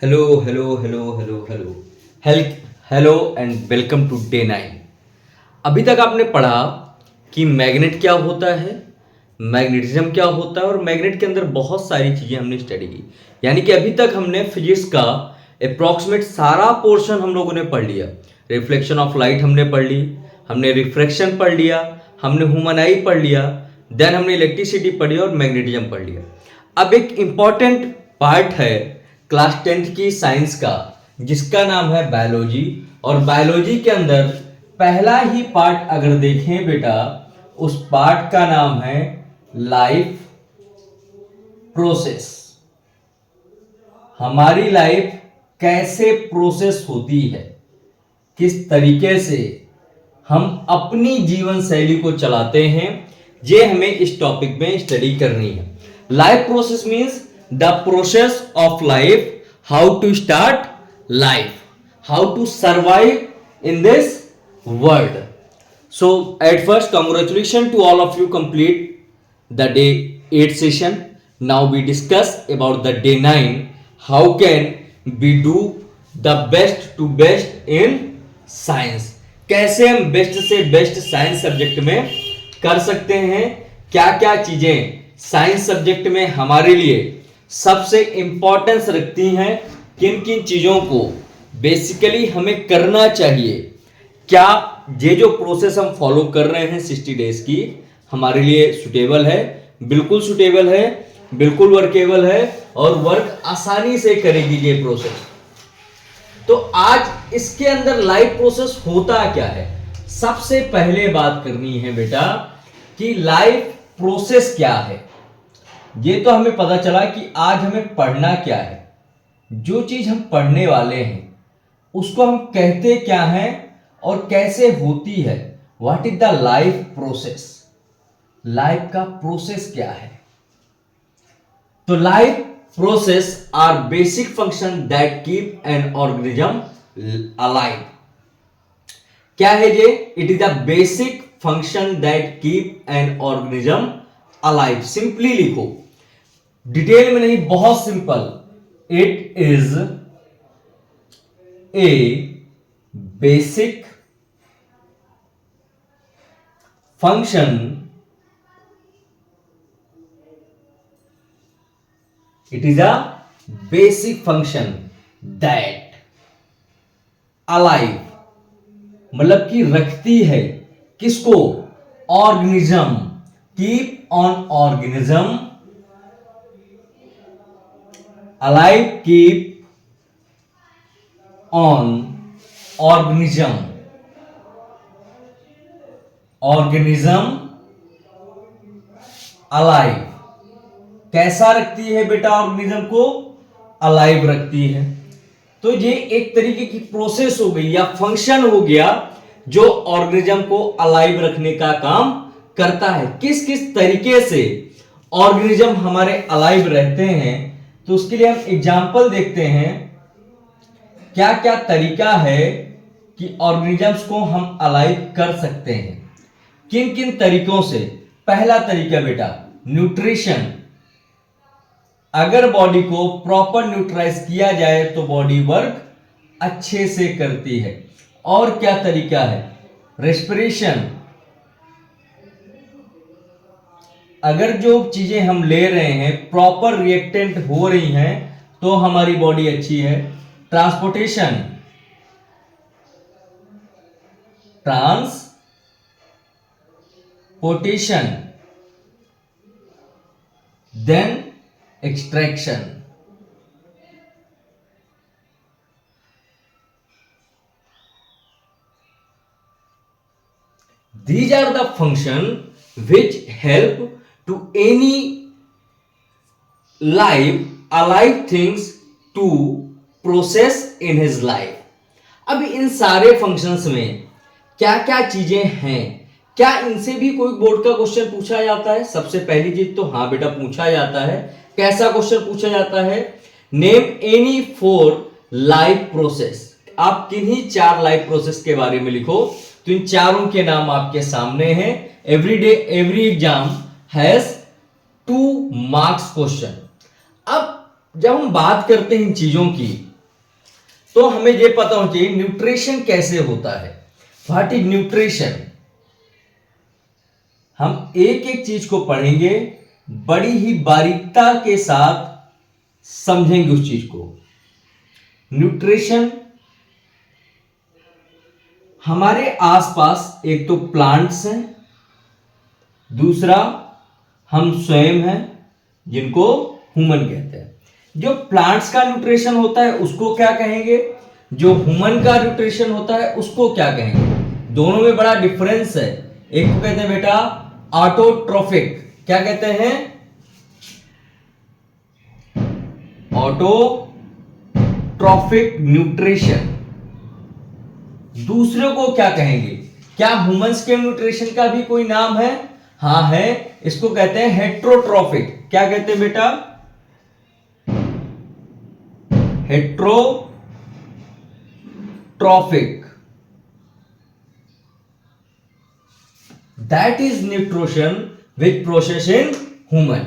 Hello hello hello hello hello hell hello and welcome to day 9। अभी तक आपने पढ़ा कि मैग्नेट क्या होता है, मैग्नेटिज्म क्या होता है और मैग्नेट के अंदर बहुत सारी चीज़ें हमने स्टडी की। यानी कि अभी तक हमने फिजिक्स का अप्रॉक्सीमेट सारा पोर्शन हम लोगों ने पढ़ लिया। रिफ्लेक्शन ऑफ लाइट हमने पढ़ ली, हमने रिफ्रैक्शन पढ़ लिया, हमने ह्यूमन आई पढ़ लिया, देन हमने इलेक्ट्रिसिटी पढ़ी और मैग्नेटिज्म पढ़ लिया। अब एक इंपॉर्टेंट पार्ट है क्लास 10th की साइंस का, जिसका नाम है बायोलॉजी। और बायोलॉजी के अंदर पहला ही पार्ट अगर देखें बेटा, उस पार्ट का नाम है लाइफ प्रोसेस। हमारी लाइफ कैसे प्रोसेस होती है, किस तरीके से हम अपनी जीवन शैली को चलाते हैं, ये हमें इस टॉपिक में स्टडी करनी है। Life process means the process of life, how to start life, how to survive in this world. So at first, congratulations to all of you complete the day 8 session. Now we discuss about the day 9. How can we do the best to best in science? कैसे हम best से best science subject में कर सकते हैं, क्या क्या चीजें साइंस सब्जेक्ट में हमारे लिए सबसे इंपॉर्टेंस रखती हैं, किन किन चीजों को बेसिकली हमें करना चाहिए, क्या ये जो प्रोसेस हम फॉलो कर रहे हैं 60 डेज की हमारे लिए सुटेबल है, बिल्कुल सुटेबल है, बिल्कुल वर्केबल है और वर्क आसानी से करेगी ये प्रोसेस। तो आज इसके अंदर लाइफ प्रोसेस होता क्या है, सबसे पहले बात करनी है बेटा कि लाइफ प्रोसेस क्या है। ये तो हमें पता चला कि आज हमें पढ़ना क्या है, जो चीज हम पढ़ने वाले हैं उसको हम कहते क्या हैं और कैसे होती है। What is the life process, life का प्रोसेस क्या है। तो life process are basic function that keep an organism alive. क्या है ये? It is the basic function that keep an organism alive. Simply लिखो, डिटेल में नहीं, बहुत simple. It is a basic function, it is a basic function that alive, मतलब कि रखती है किसको? Organism. Keep on organism alive, keep on organism, organism alive. कैसा रखती है बेटा? ऑर्गेनिज्म को अलाइव रखती है। तो ये एक तरीके की प्रोसेस हो गई या फंक्शन हो गया जो ऑर्गेनिज्म को अलाइव रखने का काम करता है। किस किस तरीके से ऑर्गेनिज्म हमारे अलाइव रहते हैं, तो उसके लिए हम एग्जांपल देखते हैं। क्या क्या तरीका है कि ऑर्गेनिजम्स को हम अलाइव कर सकते हैं, किन किन तरीकों से। पहला तरीका बेटा न्यूट्रिशन। अगर बॉडी को प्रॉपर न्यूट्राइज किया जाए तो बॉडी वर्क अच्छे से करती है। और क्या तरीका है? रेस्पिरेशन। अगर जो चीजें हम ले रहे हैं प्रॉपर रिएक्टेंट हो रही हैं तो हमारी बॉडी अच्छी है। Transportation, transportation, then extraction. These are the function which help to any alive things to process in his life. अब इन सारे फंक्शंस में क्या क्या चीजें हैं, क्या इनसे भी कोई बोर्ड का क्वेश्चन पूछा जाता है? सबसे पहली चीज तो हाँ बेटा पूछा जाता है। कैसा क्वेश्चन पूछा जाता है? Name any 4 life process. आप किन्हीं 4 लाइफ प्रोसेस के बारे में लिखो। तो इन चारों के नाम आपके सामने हैं। Every day every exam has 2 marks question. अब जब हम बात करते हैं इन चीजों की, तो हमें ये पता होना चाहिए न्यूट्रिशन कैसे होता है। What is nutrition? हम एक एक चीज को पढ़ेंगे, बड़ी ही बारीकता के साथ समझेंगे उस चीज को। न्यूट्रिशन हमारे आसपास एक तो प्लांट्स हैं, दूसरा हम स्वयं हैं जिनको ह्यूमन कहते हैं। जो प्लांट्स का न्यूट्रिशन होता है उसको क्या कहेंगे, जो ह्यूमन का न्यूट्रिशन होता है उसको क्या कहेंगे। दोनों में बड़ा डिफरेंस है। एक को कहते हैं बेटा ऑटोट्रोफिक, क्या कहते हैं, ऑटोट्रोफिक न्यूट्रिशन। दूसरे को क्या कहेंगे? क्या ह्यूमंस के न्यूट्रिशन का भी कोई नाम है? हाँ है, इसको कहते हैं हेट्रोट्रोफिक। क्या कहते हैं बेटा? Heterotrophic. That is nutrition which process in human.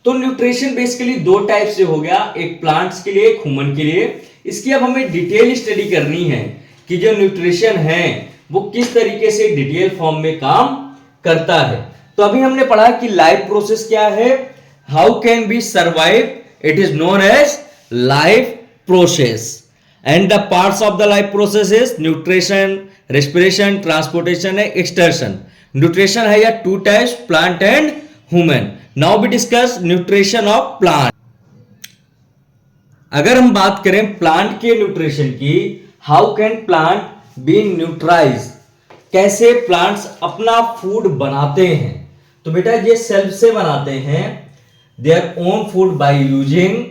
तो न्यूट्रिशन बेसिकली दो टाइप से हो गया, एक प्लांट्स के लिए, एक ह्यूमन के लिए। इसकी अब हमें डिटेल स्टडी करनी है कि जो न्यूट्रिशन है वो किस तरीके से डिटेल फॉर्म में काम करता है। तो अभी हमने पढ़ा कि लाइफ प्रोसेस क्या है, how can be survive, it is known as life process. And the parts of the life process is nutrition, respiration, transportation and excretion. Nutrition है या two types, plant and human. Now we discuss nutrition of plant. अगर हम बात करें plant के nutrition की, how can plant be nutrise, कैसे plants अपना फूड बनाते हैं। तो बेटा ये सेल्फ से बनाते हैं their own food by using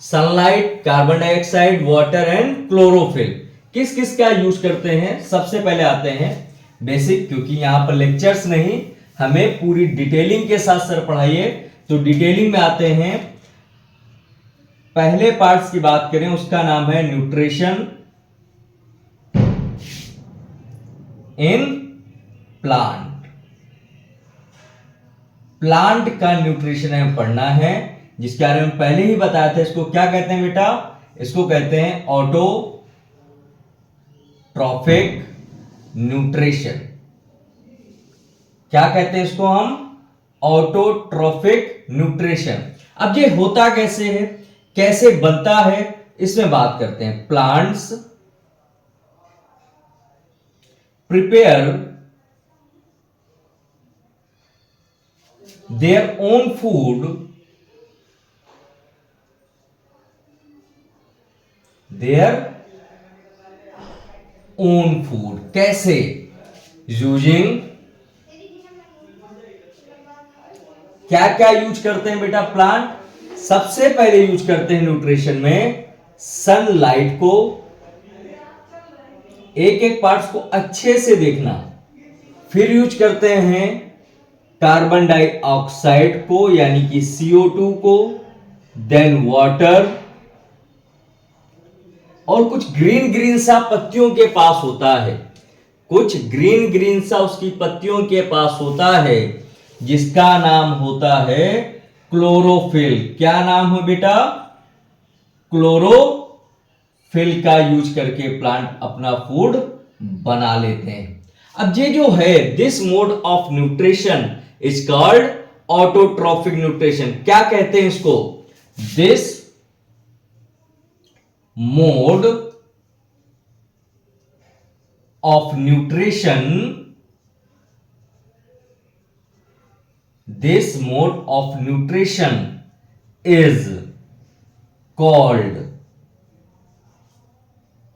sunlight, carbon dioxide, water and chlorophyll. किस किस का यूज करते हैं? सबसे पहले आते हैं बेसिक, क्योंकि यहां पर लेक्चर्स नहीं, हमें पूरी डिटेलिंग के साथ सर पढ़ाइए, तो डिटेलिंग में आते हैं। पहले पार्ट्स की बात करें उसका नाम है न्यूट्रिशन इन प्लांट। प्लांट का न्यूट्रिशन हमें पढ़ना है, जिसके बारे में पहले ही बताया था। इसको क्या कहते हैं बेटा? इसको कहते हैं ऑटोट्रॉफिक न्यूट्रिशन। क्या कहते हैं इसको हम? Autotrophic nutrition. अब ये होता कैसे है, कैसे बनता है, इसमें बात करते हैं। Plants prepare their own food, their own food कैसे? यूजिंग, क्या क्या यूज करते हैं बेटा प्लांट? सबसे पहले यूज करते हैं न्यूट्रिशन में सनलाइट को। एक एक पार्ट्स को अच्छे से देखना। फिर यूज करते हैं कार्बन डाइऑक्साइड को यानी कि CO2 को, देन वाटर, और कुछ ग्रीन ग्रीन सा पत्तियों के पास होता है, कुछ ग्रीन ग्रीन सा उसकी पत्तियों के पास होता है, जिसका नाम होता है क्लोरोफिल। क्या नाम है बेटा? क्लोरोफिल का यूज करके प्लांट अपना फूड बना लेते हैं। अब ये जो है this mode of nutrition is called autotrophic nutrition. क्या कहते हैं इसको? This mode of nutrition, this mode of nutrition is called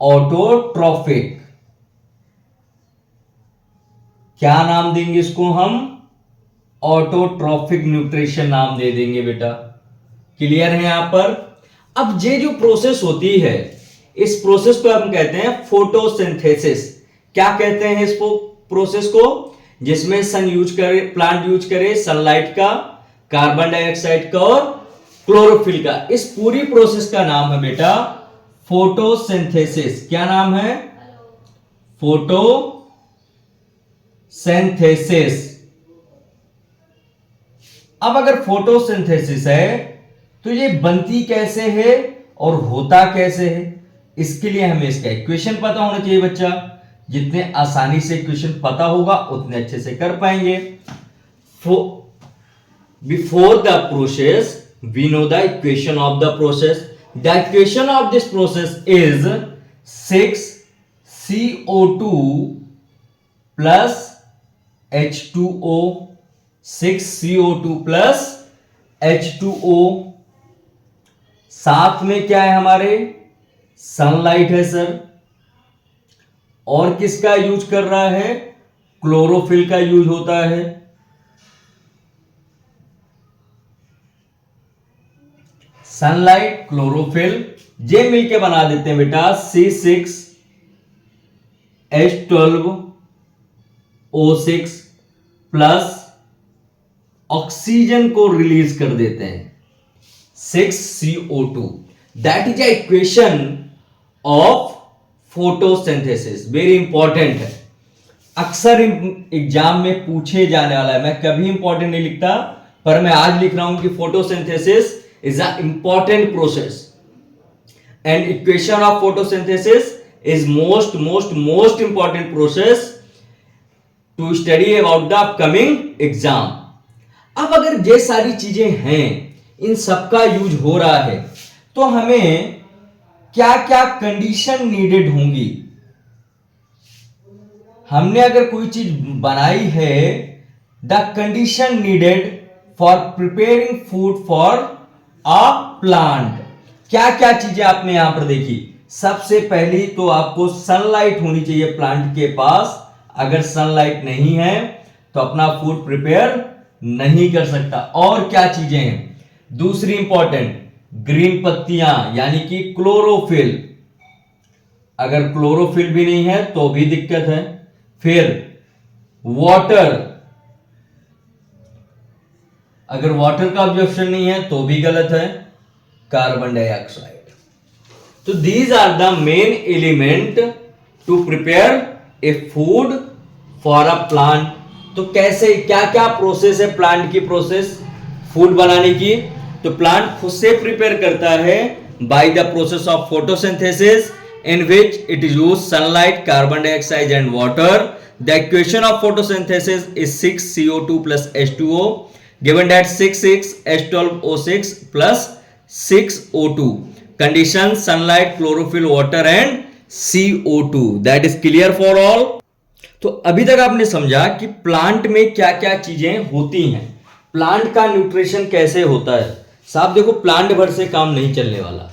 autotrophic। क्या नाम देंगे इसको हम? ऑटोट्रॉफिक न्यूट्रिशन नाम दे देंगे बेटा। क्लियर है यहां पर? अब ये जो प्रोसेस होती है, इस प्रोसेस को हम कहते हैं फोटोसिंथेसिस। क्या कहते हैं इस प्रोसेस को? जिसमें सन यूज करे, प्लांट यूज करे सनलाइट का, कार्बन डाइऑक्साइड का और क्लोरोफिल का। इस पूरी प्रोसेस का नाम है बेटा फोटोसिंथेसिस। क्या नाम है? फोटोसिंथेसिस। अब अगर फोटोसिंथेसिस है तो ये बनती कैसे है और होता कैसे है? इसके लिए हमें इसका इक्वेशन पता होना चाहिए बच्चा। जितने आसानी से इक्वेशन पता होगा उतने अच्छे से कर पाएंगे। Before the process we know the equation of the process. The equation of this process is 6CO2 plus H2O। 6CO2 plus H2O। साथ में क्या है हमारे, सनलाइट है सर। और किसका यूज कर रहा है, क्लोरोफिल का यूज होता है। सनलाइट, क्लोरोफिल, ये मिलके बना देते हैं बेटा C6H12O6 प्लस ऑक्सीजन को रिलीज कर देते हैं 6CO2। That is a equation of photosynthesis. Very important है, अक्सर एग्जाम में पूछे जाने वाला है। मैं कभी इंपॉर्टेंट नहीं लिखता, पर मैं आज लिख रहा हूं कि photosynthesis is a important process and equation of photosynthesis is most important process to study about the upcoming exam. अब अगर ये सारी चीजें हैं, इन सबका यूज हो रहा है, तो हमें क्या क्या कंडीशन नीडेड होंगी। हमने अगर कोई चीज बनाई है, the condition needed for preparing food for a plant. क्या क्या चीजें आपने यहां पर देखी। सबसे पहली तो आपको सनलाइट होनी चाहिए प्लांट के पास। अगर सनलाइट नहीं है तो अपना फूड प्रिपेयर नहीं कर सकता। और क्या चीजें हैं, दूसरी इंपॉर्टेंट, ग्रीन पत्तियां यानी कि क्लोरोफिल। अगर क्लोरोफिल भी नहीं है तो भी दिक्कत है। फिर वाटर, अगर वाटर का भी ऑप्शन नहीं है तो भी गलत है। Carbon dioxide. तो these are the main element to prepare a food for a plant. तो कैसे, क्या क्या प्रोसेस है प्लांट की, प्रोसेस फूड बनाने की। तो प्लांट खुद से प्रिपेयर करता है by the process of photosynthesis in which it use sunlight, carbon dioxide and water. The equation of photosynthesis is 6CO2 plus H2O given that 6H12O6 plus 6O2 condition sunlight, chlorophyll, water and CO2। that is clear for all। तो अभी तक आपने समझा कि plant में क्या क्या चीजें होती हैं, प्लांट का न्यूट्रिशन कैसे होता है। साहब देखो, प्लांट भर से काम नहीं चलने वाला।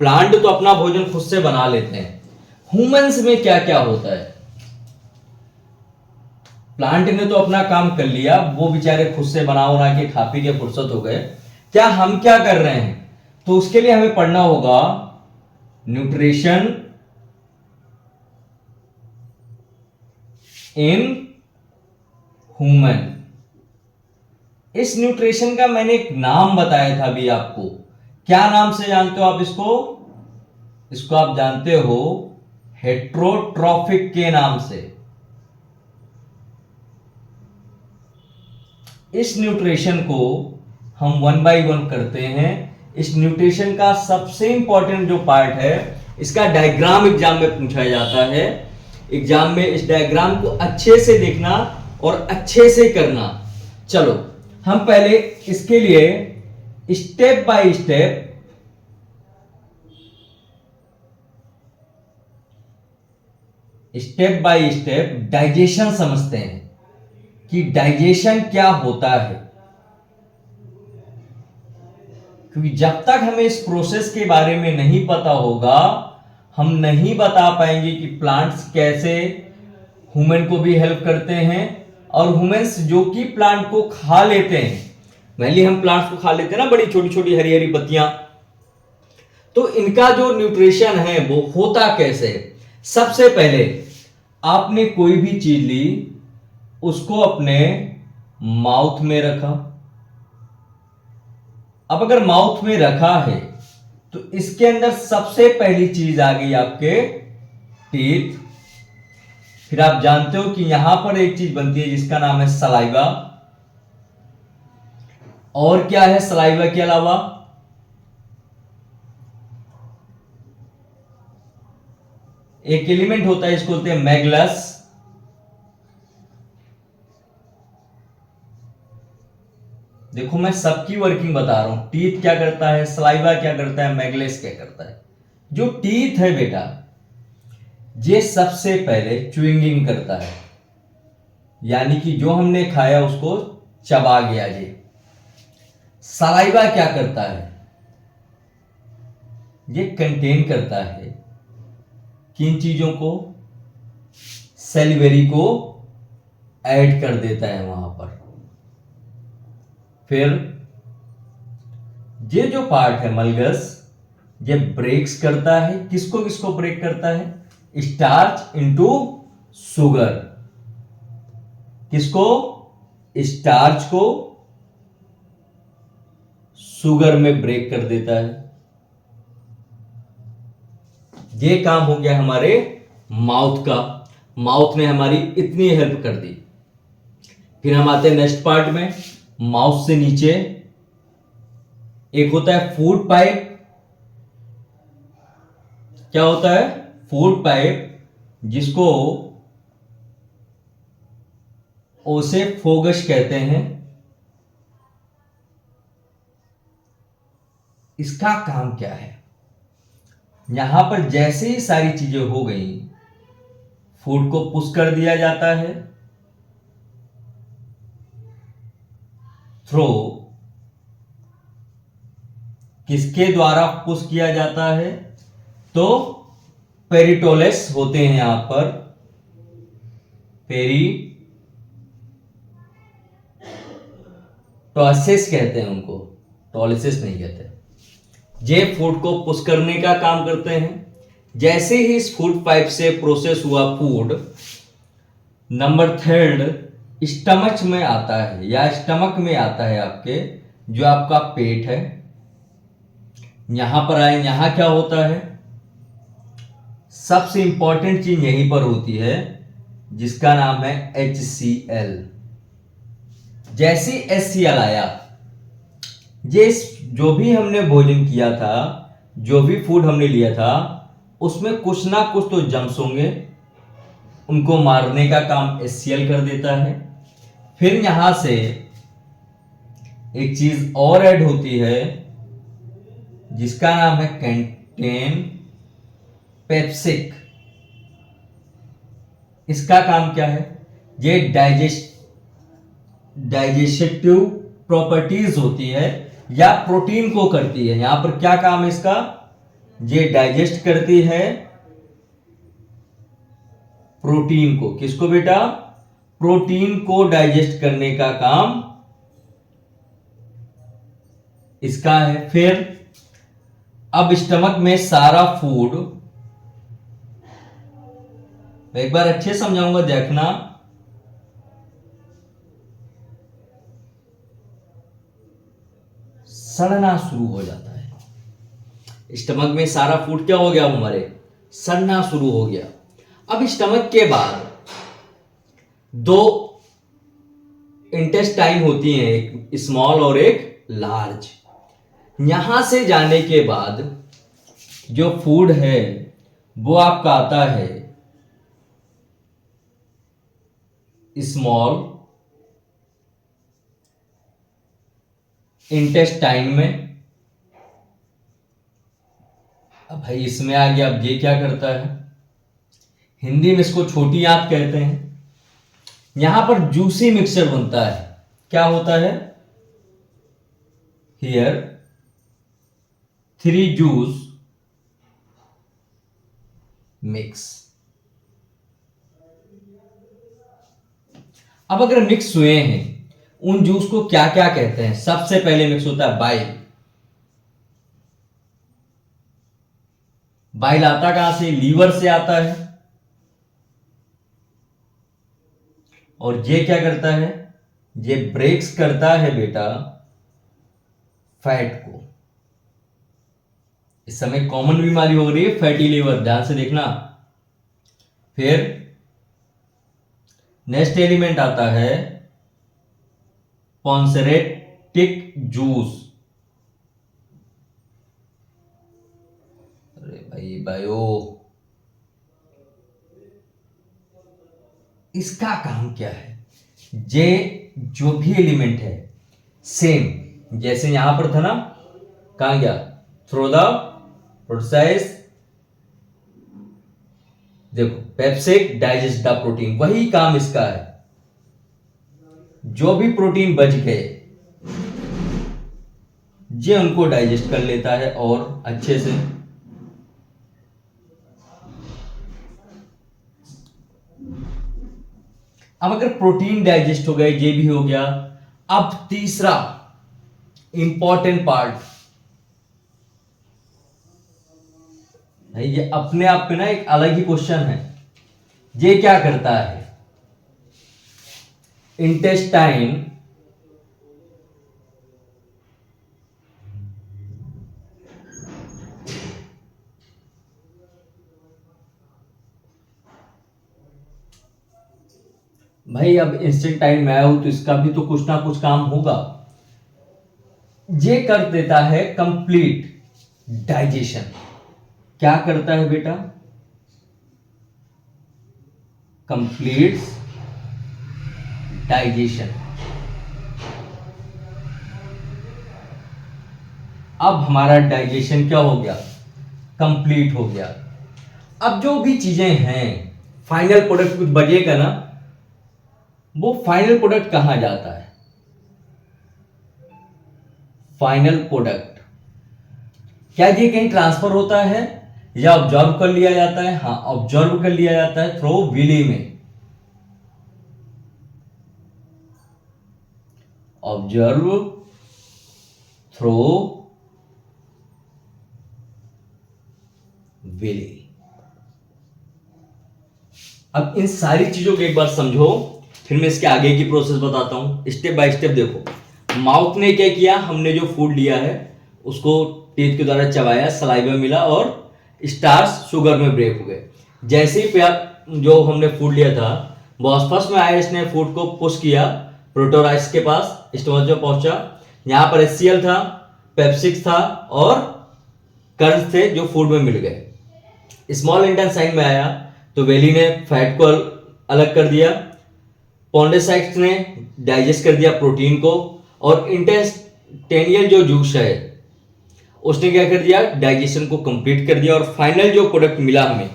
प्लांट तो अपना भोजन खुद से बना लेते हैं। ह्यूमंस में क्या क्या होता है। प्लांट ने तो अपना काम कर लिया, वो बेचारे खुद से बना के खा पी के फुर्सत हो गए। क्या हम क्या कर रहे हैं, तो उसके लिए हमें पढ़ना होगा न्यूट्रिशन इन ह्यूमन। इस न्यूट्रिशन का मैंने एक नाम बताया था अभी आपको। क्या नाम से जानते हो आप इसको? इसको आप जानते हो हेट्रोट्रॉफिक के नाम से। इस न्यूट्रिशन को हम 1 by 1 करते हैं। इस न्यूट्रिशन का सबसे इंपॉर्टेंट जो पार्ट है, इसका डायग्राम एग्जाम में पूछा जाता है। एग्जाम में इस डायग्राम को अच्छे से देखना और अच्छे से करना। चलो हम पहले इसके लिए स्टेप बाय स्टेप डाइजेशन समझते हैं कि डाइजेशन क्या होता है। क्योंकि जब तक हमें इस प्रोसेस के बारे में नहीं पता होगा, हम नहीं बता पाएंगे कि प्लांट्स कैसे ह्यूमन को भी हेल्प करते हैं, और ह्यूमंस जो कि प्लांट को खा लेते हैं। पहले हम प्लांट्स को खा लेते हैं ना, बड़ी छोटी छोटी हरी हरी पत्तियां। तो इनका जो न्यूट्रिशन है वो होता कैसे। सबसे पहले आपने कोई भी चीज ली, उसको अपने माउथ में रखा। अब अगर माउथ में रखा है तो इसके अंदर सबसे पहली चीज आ गई आपके टीथ। फिर आप जानते हो कि यहां पर एक चीज बनती है जिसका नाम है सलाइवा। और क्या है सलाइवा के अलावा? एक एलिमेंट होता है, इसको बोलते हैं मैगलस। देखो मैं सबकी वर्किंग बता रहा हूं, टीथ क्या करता है, सलाइवा क्या करता है, मैगलेस क्या करता है। जो टीथ है बेटा, ये सबसे पहले च्युइंगिंग करता है, यानी कि जो हमने खाया उसको चबा गया। ये सलाइवा क्या करता है, ये कंटेन करता है किन चीजों को, सेलिवरी को ऐड कर देता है वहां पर। फिर ये जो पार्ट है मलगस, ये ब्रेक्स करता है, किसको किसको ब्रेक करता है, स्टार्च इनटू शुगर। किसको, स्टार्च को शुगर में ब्रेक कर देता है। ये काम हो गया हमारे माउथ का। माउथ ने हमारी इतनी हेल्प कर दी। फिर हम आते हैं नेक्स्ट पार्ट में, माउथ से नीचे एक होता है फूड पाइप। क्या होता है, फूड पाइप, जिसको ओसेफोगस कहते हैं। इसका काम क्या है, यहां पर जैसे ही सारी चीजें हो गई, फूड को पुश कर दिया जाता है थ्रो, किसके द्वारा पुश किया जाता है, तो पेरिटोलेस होते हैं यहां पर, पेरिटोसिस कहते हैं उनको, टोलिसिस नहीं कहते। ये फूड को पुश करने का काम करते हैं। जैसे ही इस फूड पाइप से प्रोसेस हुआ फूड, नंबर थर्ड स्टमच में आता है, या स्टमक में आता है आपके, जो आपका पेट है। यहां पर आए, यहां क्या होता है, सबसे इंपॉर्टेंट चीज यहीं पर होती है, जिसका नाम है HCl। जैसे HCl आया, ये जो भी हमने भोजन किया था, जो भी फूड हमने लिया था, उसमें कुछ ना कुछ तो जम्स होंगे, उनको मारने का काम HCl कर देता है। फिर यहां से एक चीज और ऐड होती है, जिसका नाम है कैंटेन पेप्सिक। इसका काम क्या है, ये डाइजेस्टिव प्रॉपर्टीज होती है, या प्रोटीन को करती है। यहां पर क्या काम है इसका, ये डाइजेस्ट करती है प्रोटीन को। किसको बेटा, प्रोटीन को डाइजेस्ट करने का काम इसका है। फिर अब स्टमक में सारा फूड, एक बार अच्छे समझाऊंगा, देखना। सड़ना शुरू हो जाता है। स्टमक में सारा फूड क्या हो गया हमारे, सड़ना शुरू हो गया। अब स्टमक के बाद दो इंटेस्टाइन होती हैं, एक स्मॉल और एक लार्ज। यहां से जाने के बाद जो फूड है वो आपका आता है स्मॉल इंटेस्टाइन में। अब भाई इसमें आ गया, अब ये क्या करता है, हिंदी में इसको छोटी आंत कहते हैं। यहां पर जूसी मिक्सचर बनता है। क्या होता है, हियर 3 जूस मिक्स। अब अगर मिक्स हुए हैं, उन जूस को क्या क्या कहते हैं, सबसे पहले मिक्स होता है बाइल। बाइल आता कहां से, लीवर से आता है। और ये क्या करता है, ये ब्रेक्स करता है बेटा फैट को। इस समय कॉमन बीमारी हो रही है फैटी लीवर, ध्यान से देखना। फिर नेक्स्ट एलिमेंट आता है पॉन्सरेटिक जूस। अरे भाई बायो, इसका काम क्या है? जे जो भी एलिमेंट है सेम जैसे यहां पर था ना, कहां गया? थ्रो द प्रोसेस, देखो पेप्सिक डाइजेस्ट द प्रोटीन, वही काम इसका है। जो भी प्रोटीन बच गए ये उनको डाइजेस्ट कर लेता है और अच्छे से। अब अगर प्रोटीन डाइजेस्ट हो गए, ये भी हो गया, अब तीसरा इंपॉर्टेंट पार्ट है, ये अपने आप में ना एक अलग ही क्वेश्चन है। ये क्या करता है? इंटेस्टाइन भाई अब इंस्टेंट टाइम में आया हूं तो इसका भी तो कुछ ना कुछ काम होगा। ये कर देता है कंप्लीट डाइजेशन। क्या करता है बेटा? Complete digestion. अब हमारा डाइजेशन क्या हो गया? कंप्लीट हो गया। अब जो भी चीजें हैं, फाइनल प्रोडक्ट कुछ बचेगा ना, वो फाइनल प्रोडक्ट कहां जाता है? फाइनल प्रोडक्ट क्या ये कहीं ट्रांसफर होता है या ऑब्जर्व कर लिया जाता है? हाँ, ऑब्जर्व कर लिया जाता है थ्रू विली में। Observe through villi. अब इन सारी चीजों को एक बार समझो, फिर मैं इसके आगे की प्रोसेस बताता हूं स्टेप बाय स्टेप। देखो माउथ ने क्या किया, हमने जो फूड लिया है उसको टीथ के द्वारा चबाया, सलाइवा मिला और स्टार्च शुगर में ब्रेक हो गए। जैसे ही जो हमने फूड लिया था वो आसपास में आया, इसने फूड को पुश किया प्रोटोराइस के पास, स्टोमच में पहुंचा। यहां पर HCl था, पेप्सिक था और कर्ज थे जो फूड में मिल गए। स्मॉल इंटेस्टाइन में आया तो वेली ने फैट को अलग कर दिया, पॉन्डेसाइट्स ने डाइजेस्ट कर दिया प्रोटीन को, और इंटेस्टेनियल जो जूस है उसने क्या कर दिया? डाइजेशन को कंप्लीट कर दिया। और फाइनल जो प्रोडक्ट मिला हमें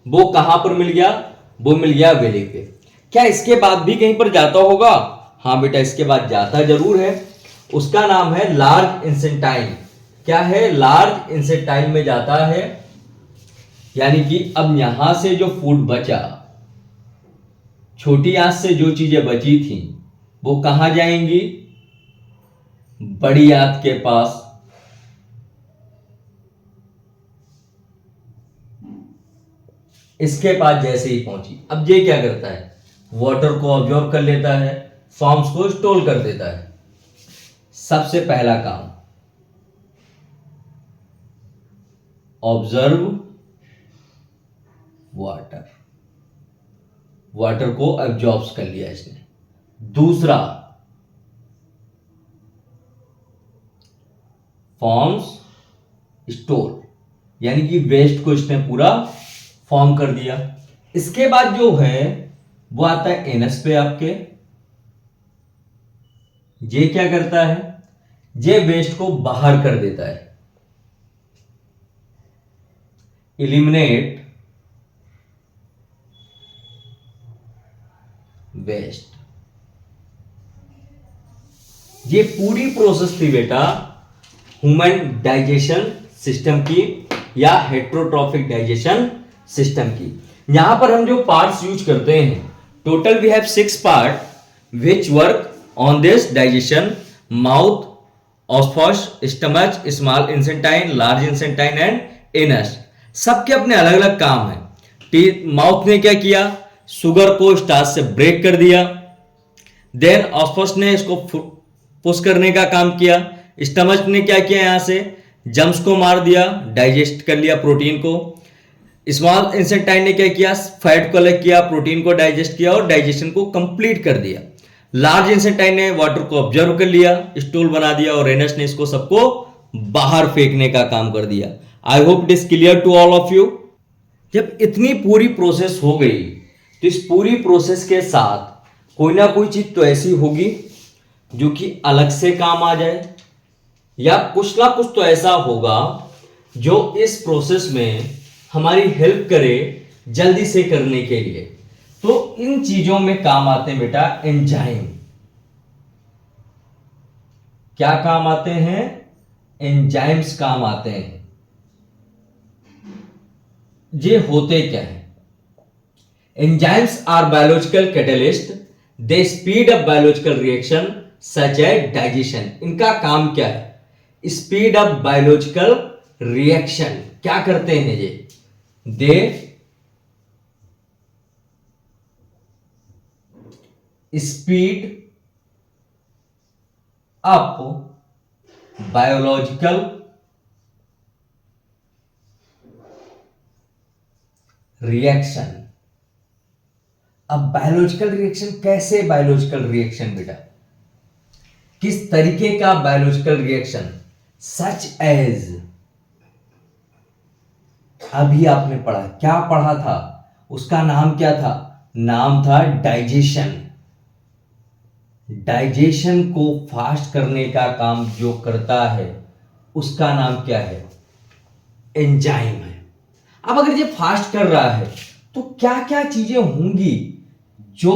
वो कहां पर मिल गया? वो मिल गया वेली पे। क्या इसके बाद भी कहीं पर जाता होगा? हाँ बेटा, इसके बाद जाता जरूर है। उसका नाम है लार्ज इंसेंटाइन। क्या है? लार्ज इंसेंटाइन में जाता है। यानी कि अब यहां से जो फूड बचा, छोटी आंत से जो चीजें बची थी वो कहां जाएंगी? बड़ी आंत के पास। इसके पास जैसे ही पहुंची, अब ये क्या करता है? वाटर को ऑब्जॉर्व कर लेता है, फॉर्म्स को स्टोर कर देता है। सबसे पहला काम, ऑब्जर्व वाटर। वाटर को एब्जॉर्ब कर लिया इसने। दूसरा, फॉर्म्स स्टोर, यानी कि वेस्ट को इसने पूरा फॉर्म कर दिया। इसके बाद जो है वो आता है एनस पे आपके। ये क्या करता है? ये वेस्ट को बाहर कर देता है, एलिमिनेट वेस्ट। ये पूरी प्रोसेस थी बेटा ह्यूमन डाइजेशन सिस्टम की या हेट्रोट्रॉफिक डाइजेशन सिस्टम की। यहां पर हम जो पार्ट्स यूज करते हैं, total we have 6 part which work on this digestion: mouth, oesophagus, stomach, small intestine, large intestine and anus. सबके अपने अलग अलग काम है। माउथ ने क्या किया? शुगर को स्टार्च से ब्रेक कर दिया। देन ऑस्फॉस ने इसको पुश करने का काम किया। स्टमच ने क्या किया? यहां से जम्स को मार दिया, डाइजेस्ट कर लिया प्रोटीन को। स्मॉल इंसेंटाइन ने क्या किया? फैट को अलग किया, प्रोटीन को डाइजेस्ट किया और डाइजेशन को कंप्लीट कर दिया। लार्ज इंसेंटाइन ने वाटर को ऑब्जर्व कर लिया, स्टूल बना दिया, और रेनस ने इसको सबको बाहर फेंकने का काम कर दिया। I hope it is clear to all of you. जब इतनी पूरी प्रोसेस हो गई तो इस पूरी प्रोसेस के साथ कोई ना कोई चीज तो ऐसी होगी जो कि अलग से काम आ जाए, या कुछ ना कुछ तो ऐसा होगा जो इस प्रोसेस में हमारी हेल्प करे जल्दी से करने के लिए। तो इन चीजों में काम आते हैं बेटा एंजाइम। क्या काम आते हैं? एंजाइम्स काम आते हैं। ये होते क्या है? Enzymes are biological catalyst, they speed up biological reaction such as digestion. इनका काम क्या है? Speed up biological reaction. क्या करते हैं ये? They speed up biological reaction. अब बायोलॉजिकल रिएक्शन कैसे? बायोलॉजिकल रिएक्शन बेटा किस तरीके का बायोलॉजिकल रिएक्शन? सच एज, अभी आपने पढ़ा, क्या पढ़ा था? उसका नाम क्या था? नाम था डाइजेशन। डाइजेशन को फास्ट करने का काम जो करता है उसका नाम क्या है? एंजाइम है। अब अगर ये फास्ट कर रहा है तो क्या क्या चीजें होंगी जो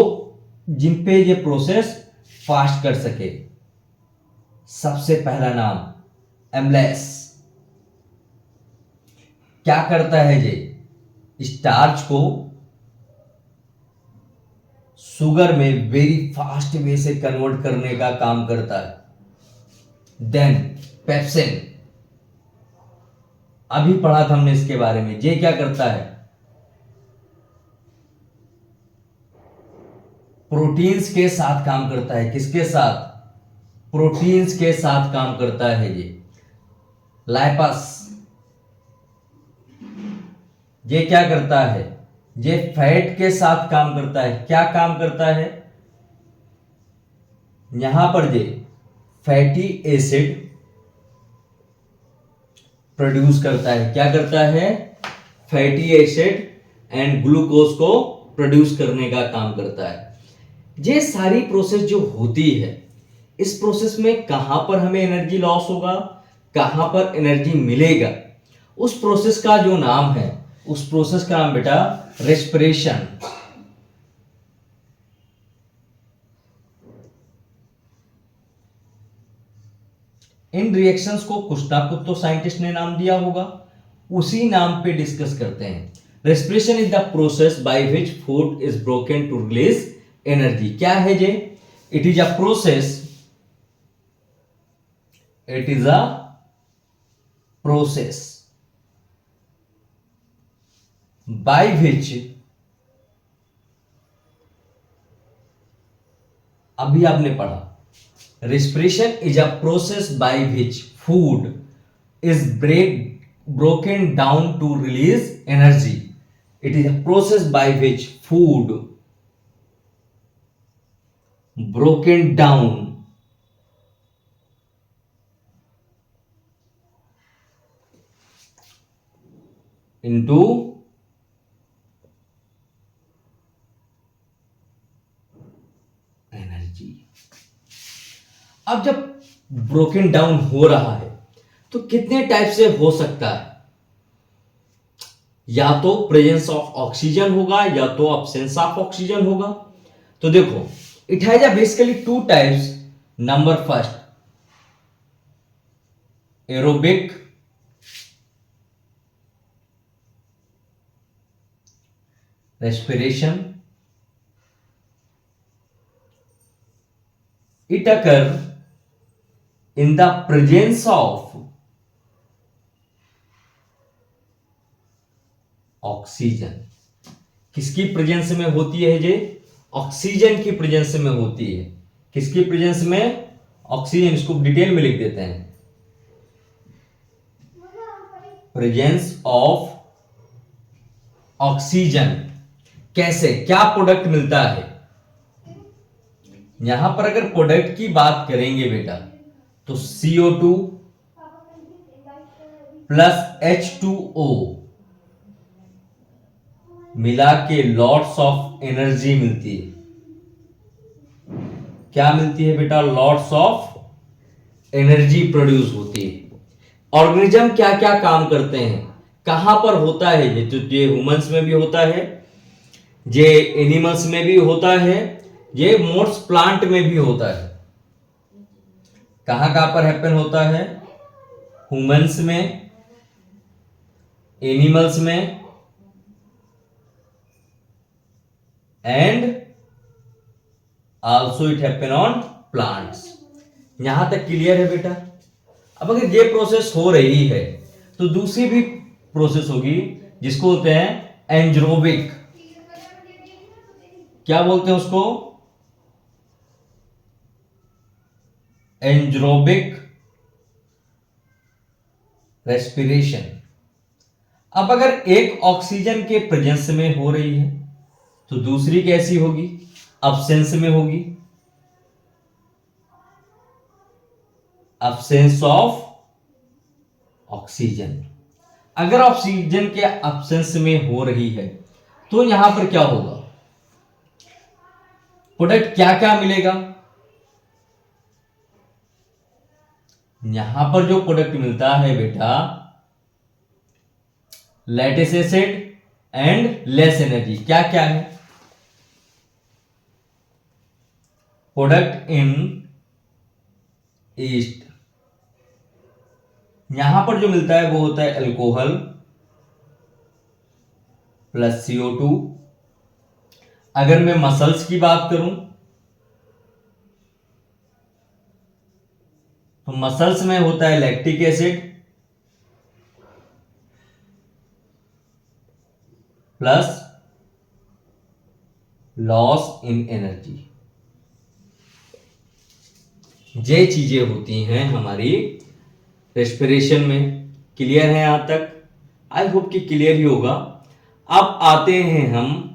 जिन पे ये प्रोसेस फास्ट कर सके? सबसे पहला नाम एमलेस। क्या करता है ये? स्टार्च को शुगर में वेरी फास्ट वे से कन्वर्ट करने का काम करता है। देन पेप्सिन, अभी पढ़ा था हमने इसके बारे में। ये क्या करता है? प्रोटीन्स के साथ काम करता है। किसके साथ? प्रोटीन्स के साथ काम करता है ये। लाइपस, ये क्या करता है? ये फैट के साथ काम करता है। क्या काम करता है? यहां पर ये फैटी एसिड प्रोड्यूस करता है। क्या करता है? फैटी एसिड एंड ग्लूकोज को प्रोड्यूस करने का काम करता है। ये सारी प्रोसेस जो होती है, इस प्रोसेस में कहां पर हमें एनर्जी लॉस होगा, कहां पर एनर्जी मिलेगा, उस प्रोसेस का जो नाम है, उस प्रोसेस का नाम बेटा रेस्पिरेशन। इन रिएक्शंस को कुछ ना कुछ तो साइंटिस्ट ने नाम दिया होगा, उसी नाम पे डिस्कस करते हैं। Respiration is the process by which food is broken to release energy. क्या है ये? It is a process, it is a process by which, अभी आपने पढ़ा respiration is a process by which food is broken down to release energy. It is a process by which food broken down into energy. अब जब broken down हो रहा है तो कितने टाइप से हो सकता है? या तो प्रेजेंस ऑफ ऑक्सीजन होगा या तो अब्सेंस ऑफ ऑक्सीजन होगा। तो देखो, it has a basically two types. Number first, aerobic respiration. It occur in the presence of oxygen. किसकी प्रेजेंस में होती है ये? ऑक्सीजन की प्रेजेंस में होती है। किसकी प्रेजेंस में? ऑक्सीजन। इसको डिटेल में लिख देते हैं, प्रेजेंस ऑफ ऑक्सीजन। कैसे, क्या प्रोडक्ट मिलता है? यहां पर अगर प्रोडक्ट की बात करेंगे बेटा तो CO2 प्लस H2O मिला के लॉट्स ऑफ एनर्जी मिलती है। क्या मिलती है बेटा? लॉट्स ऑफ एनर्जी प्रोड्यूस होती है। ऑर्गेनिज्म क्या क्या काम करते हैं, कहां पर होता है ये? तो ये ह्यूमंस में भी होता है, ये एनिमल्स में भी होता है, ये मोस्ट प्लांट में भी होता है। कहां कहां पर हैपन होता है? ह्यूमंस में, एनिमल्स में and also it happen on plants. यहां तक क्लियर है बेटा? अब अगर ये प्रोसेस हो रही है तो दूसरी भी प्रोसेस होगी जिसको बोलते हैं एंजरोबिक। क्या बोलते हैं उसको? एंजरोबिक रेस्पिरेशन। अब अगर एक ऑक्सीजन के प्रेजेंस में हो रही है तो दूसरी कैसी होगी? अब्सेंस में होगी। Absence of oxygen. अगर ऑक्सीजन के अब्सेंस में हो रही है तो यहां पर क्या होगा? प्रोडक्ट क्या क्या मिलेगा? यहां पर जो प्रोडक्ट मिलता है बेटा, lattice acid and less energy. क्या क्या है प्रोडक्ट इन ईस्ट? यहां पर जो मिलता है वो होता है अल्कोहल प्लस CO2। अगर मैं मसल्स की बात करूं तो मसल्स में होता है lactic acid plus loss in energy. ये चीजें होती हैं हमारी रेस्पिरेशन में। क्लियर है यहां तक? आई होप कि क्लियर ही होगा। अब आते हैं हम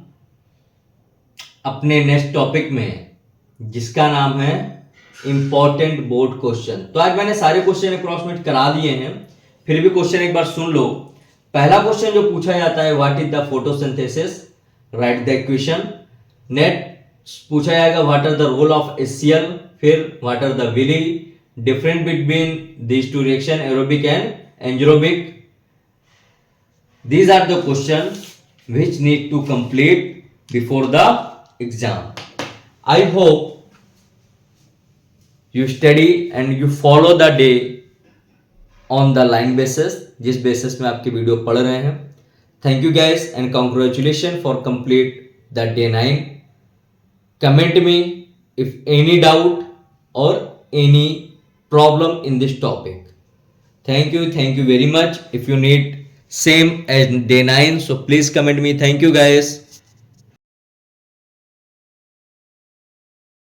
अपने नेक्स्ट टॉपिक में जिसका नाम है इंपॉर्टेंट बोर्ड क्वेश्चन। तो आज मैंने सारे क्वेश्चन अप्रॉक्सीमेट करा दिए हैं, फिर भी क्वेश्चन एक बार सुन लो। पहला क्वेश्चन जो पूछा जाता है, what is the photosynthesis? Write the equation. Next पूछा जाएगा what are the role of HCl, फिर what are the villi, different between these two reaction, aerobic and anaerobic. These are the questions which need to complete before the exam. I hope you study and you follow the day on the line basis, जिस basis में आपकी video पढ़ रहे हैं। Thank you guys and congratulations for complete the day 9. Comment me if any doubt or any problem in this topic. Thank you very much. If you need same as day 9, so please comment me. Thank you guys.